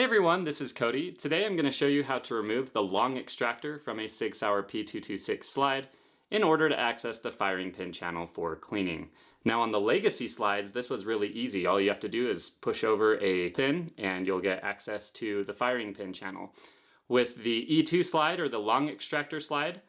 Hey everyone, this is Cody. Today I'm going to show you how to remove the long extractor from a Sig Sauer P226 slide in order to access the firing pin channel for cleaning. Now on the legacy slides, this was really easy. All you have to do is push over a pin and you'll get access to the firing pin channel. With the E2 slide or the long extractor slide,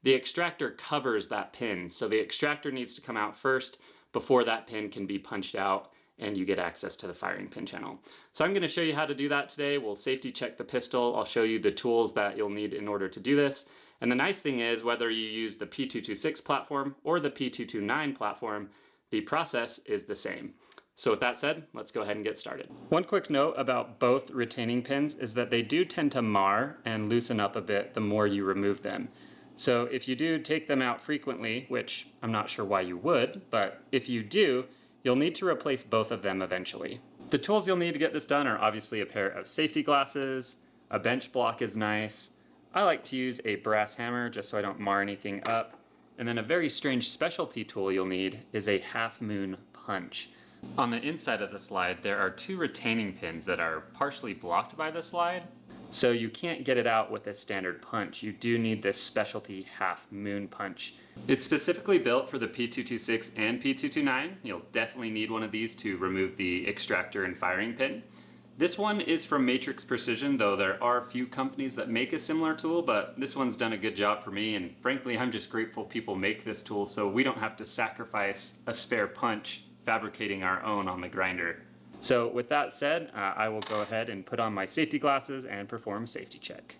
the extractor covers that pin. So the extractor needs to come out first before that pin can be punched out and you get access to the firing pin channel. So I'm going to show you how to do that today. We'll safety check the pistol. I'll show you the tools that you'll need in order to do this. And the nice thing is, whether you use the P226 platform or the P229 platform, the process is the same. So with that said, let's go ahead and get started. One quick note about both retaining pins is that they do tend to mar and loosen up a bit the more you remove them. So if you do take them out frequently, which I'm not sure why you would, but if you do, you'll need to replace both of them eventually. The tools you'll need to get this done are obviously a pair of safety glasses, a bench block is nice. I like to use a brass hammer just so I don't mar anything up. And then a very strange specialty tool you'll need is a half moon punch. On the inside of the slide, there are two retaining pins that are partially blocked by the slide. So you can't get it out with a standard punch. You do need this specialty half moon punch. It's specifically built for the P226 and P229. You'll definitely need one of these to remove the extractor and firing pin. This one is from Matrix Precision, though there are a few companies that make a similar tool, but this one's done a good job for me, and frankly, I'm just grateful people make this tool so we don't have to sacrifice a spare punch fabricating our own on the grinder. So with that said, I will go ahead and put on my safety glasses and perform a safety check.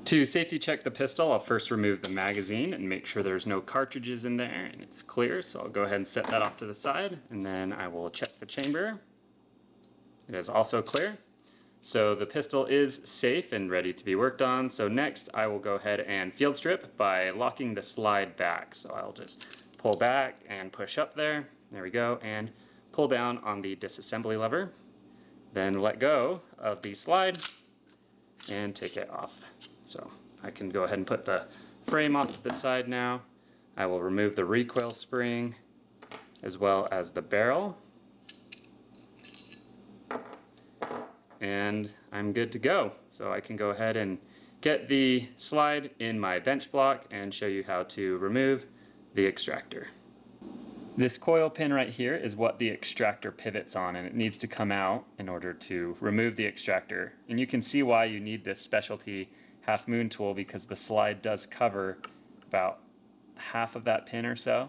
To safety check the pistol, I'll first remove the magazine and make sure there's no cartridges in there and it's clear. So I'll go ahead and set that off to the side, and then I will check the chamber. It is also clear. So the pistol is safe and ready to be worked on. So next I will go ahead and field strip by locking the slide back. So I'll just pull back and push up there. There we go. And pull down on the disassembly lever, then let go of the slide and take it off. So I can go ahead and put the frame off to the side now. I will remove the recoil spring as well as the barrel. And I'm good to go. So I can go ahead and get the slide in my bench block and show you how to remove the extractor. This coil pin right here is what the extractor pivots on, and it needs to come out in order to remove the extractor. And you can see why you need this specialty half moon tool, because the slide does cover about half of that pin or so.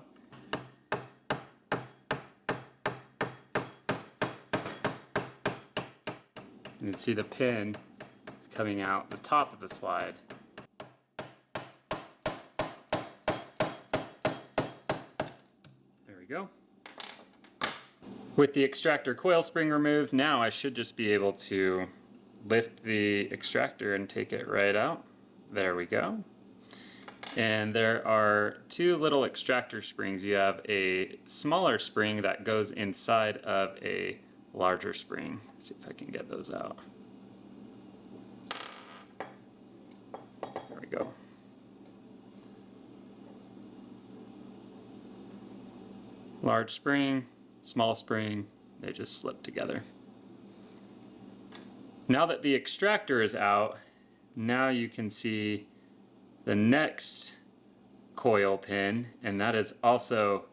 You can see the pin is coming out the top of the slide. Go. With the extractor coil spring removed, now I should just be able to lift the extractor and take it right out. There we go. And there are two little extractor springs. You have a smaller spring that goes inside of a larger spring. Let's see if I can get those out. There we go. Large spring, small spring, they just slip together. Now that the extractor is out, now you can see the next coil pin, and that is also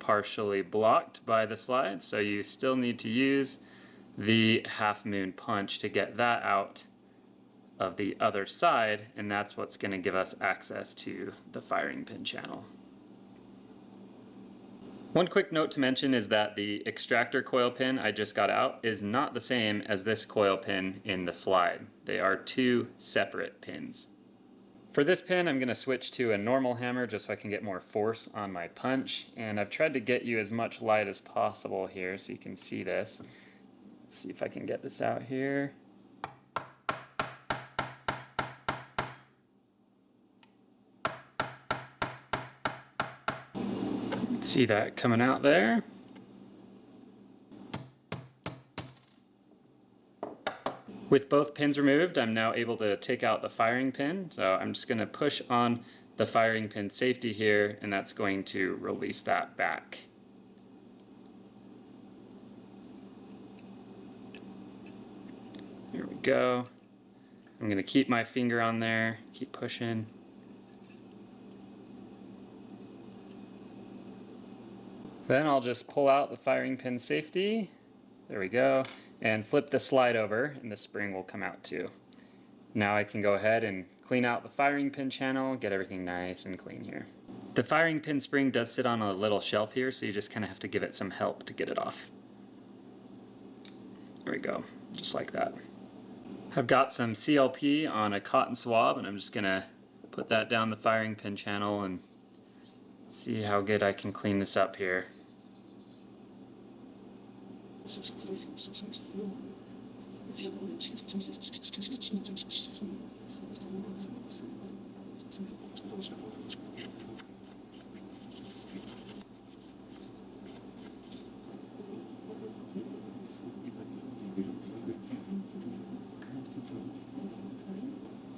partially blocked by the slide, so you still need to use the half moon punch to get that out of the other side, and that's what's going to give us access to the firing pin channel. One quick note to mention is that the extractor coil pin I just got out is not the same as this coil pin in the slide. They are two separate pins. For this pin, I'm going to switch to a normal hammer just so I can get more force on my punch. And I've tried to get you as much light as possible here so you can see this. Let's see if I can get this out here. See that coming out there. With both pins removed, I'm now able to take out the firing pin. So I'm just going to push on the firing pin safety here, and that's going to release that back. go. I'm going to keep my finger on there, keep pushing. Then I'll just pull out the firing pin safety. There we go. And flip the slide over and the spring will come out too. Now I can go ahead and clean out the firing pin channel, get everything nice and clean here. The firing pin spring does sit on a little shelf here, so you just kind of have to give it some help to get it off. There we go, just like that. I've got some CLP on a cotton swab, and I'm just gonna put that down the firing pin channel and see how good I can clean this up here.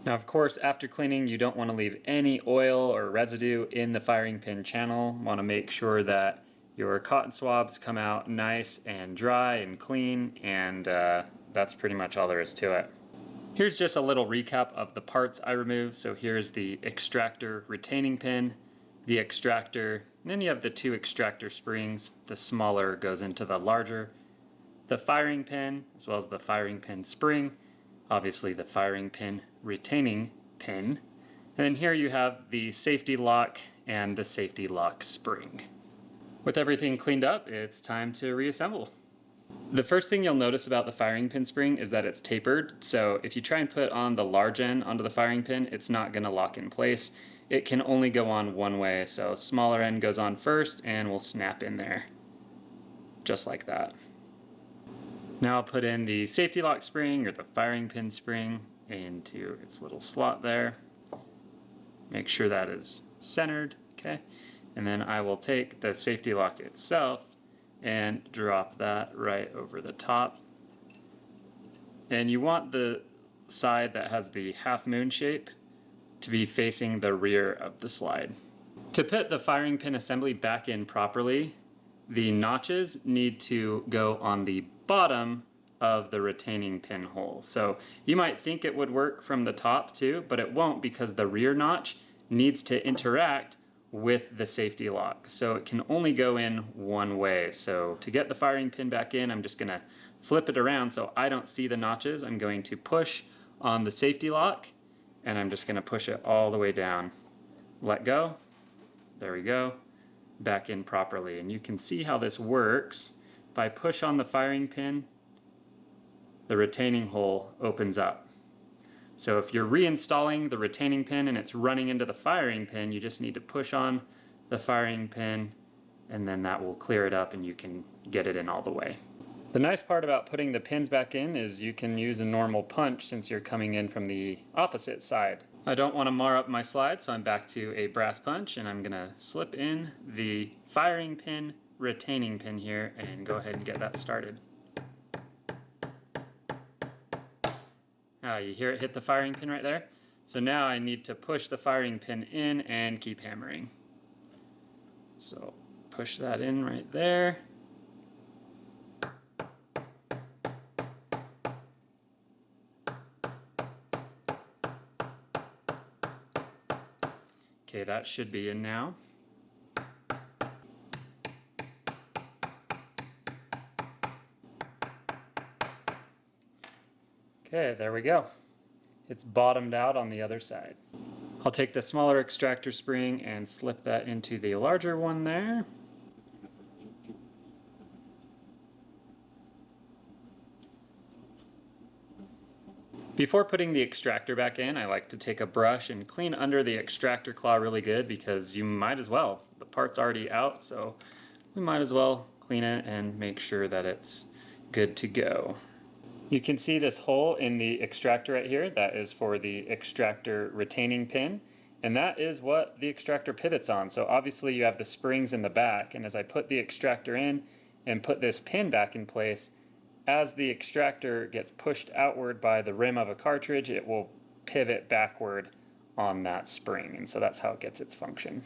Now, of course, after cleaning, you don't want to leave any oil or residue in the firing pin channel. You want to make sure that your cotton swabs come out nice and dry and clean, and that's pretty much all there is to it. Here's just a little recap of the parts I removed. So here's the extractor retaining pin, the extractor, and then you have the two extractor springs. The smaller goes into the larger. The firing pin, as well as the firing pin spring, obviously the firing pin retaining pin, and then here you have the safety lock and the safety lock spring. With everything cleaned up, it's time to reassemble. The first thing you'll notice about the firing pin spring is that it's tapered, so if you try and put on the large end onto the firing pin, it's not going to lock in place. It can only go on one way, so smaller end goes on first and will snap in there, just like that. Now I'll put in the safety lock spring, or the firing pin spring, into its little slot there. Make sure that is centered, okay? And then I will take the safety lock itself and drop that right over the top. And you want the side that has the half moon shape to be facing the rear of the slide. To put the firing pin assembly back in properly, the notches need to go on the bottom of the retaining pin hole. So you might think it would work from the top too, but it won't, because the rear notch needs to interact with the safety lock. So it can only go in one way. So to get the firing pin back in, I'm just gonna flip it around so I don't see the notches. I'm going to push on the safety lock, and I'm just gonna push it all the way down. Let go, there we go, back in properly. And you can see how this works. If I push on the firing pin, the retaining hole opens up. So if you're reinstalling the retaining pin and it's running into the firing pin, you just need to push on the firing pin, and then that will clear it up and you can get it in all the way. The nice part about putting the pins back in is you can use a normal punch since you're coming in from the opposite side. I don't want to mar up my slide, so I'm back to a brass punch, and I'm gonna slip in the firing pin retaining pin here and go ahead and get that started. You hear it hit the firing pin right there? So now I need to push the firing pin in and keep hammering. So push that in right there. Okay, that should be in now. Okay, there we go. It's bottomed out on the other side. I'll take the smaller extractor spring and slip that into the larger one there. Before putting the extractor back in, I like to take a brush and clean under the extractor claw really good, because you might as well. The part's already out, so we might as well clean it and make sure that it's good to go. You can see this hole in the extractor right here. That is for the extractor retaining pin, and that is what the extractor pivots on. So obviously you have the springs in the back, and as I put the extractor in and put this pin back in place, as the extractor gets pushed outward by the rim of a cartridge, it will pivot backward on that spring, and so that's how it gets its function.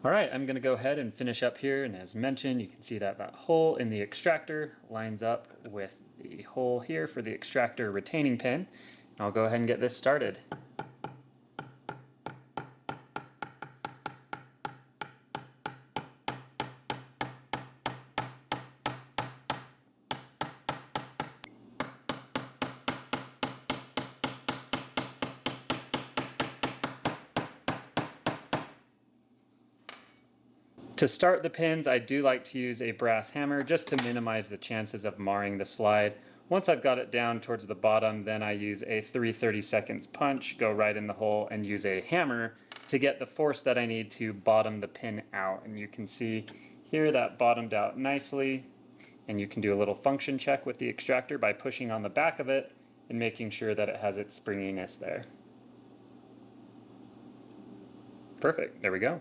Alright, I'm going to go ahead and finish up here, and as mentioned, you can see that that hole in the extractor lines up with the hole here for the extractor retaining pin. I'll go ahead and get this started. To start the pins, I do like to use a brass hammer just to minimize the chances of marring the slide. Once I've got it down towards the bottom, then I use a 3/32 punch, go right in the hole, and use a hammer to get the force that I need to bottom the pin out. And you can see here that bottomed out nicely. And you can do a little function check with the extractor by pushing on the back of it and making sure that it has its springiness there. Perfect, there we go.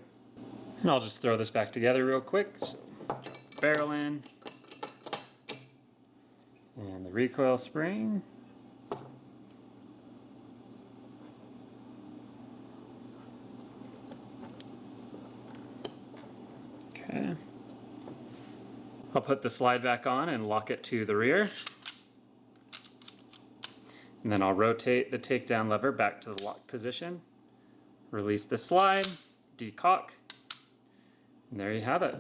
And I'll just throw this back together real quick. So, barrel in, and the recoil spring. Okay. I'll put the slide back on and lock it to the rear. And then I'll rotate the takedown lever back to the locked position. Release the slide, decock, and there you have it.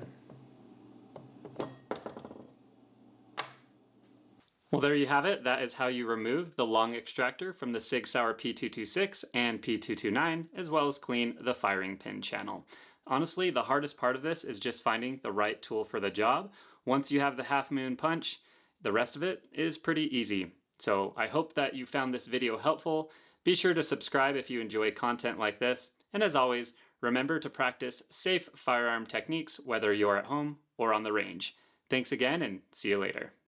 Well, there you have it. That is how you remove the long extractor from the Sig Sauer P226 and P229, as well as clean the firing pin channel. Honestly, the hardest part of this is just finding the right tool for the job. Once you have the half moon punch, the rest of it is pretty easy. So I hope that you found this video helpful. Be sure to subscribe if you enjoy content like this. And as always, remember to practice safe firearm techniques whether you're at home or on the range. Thanks again and see you later.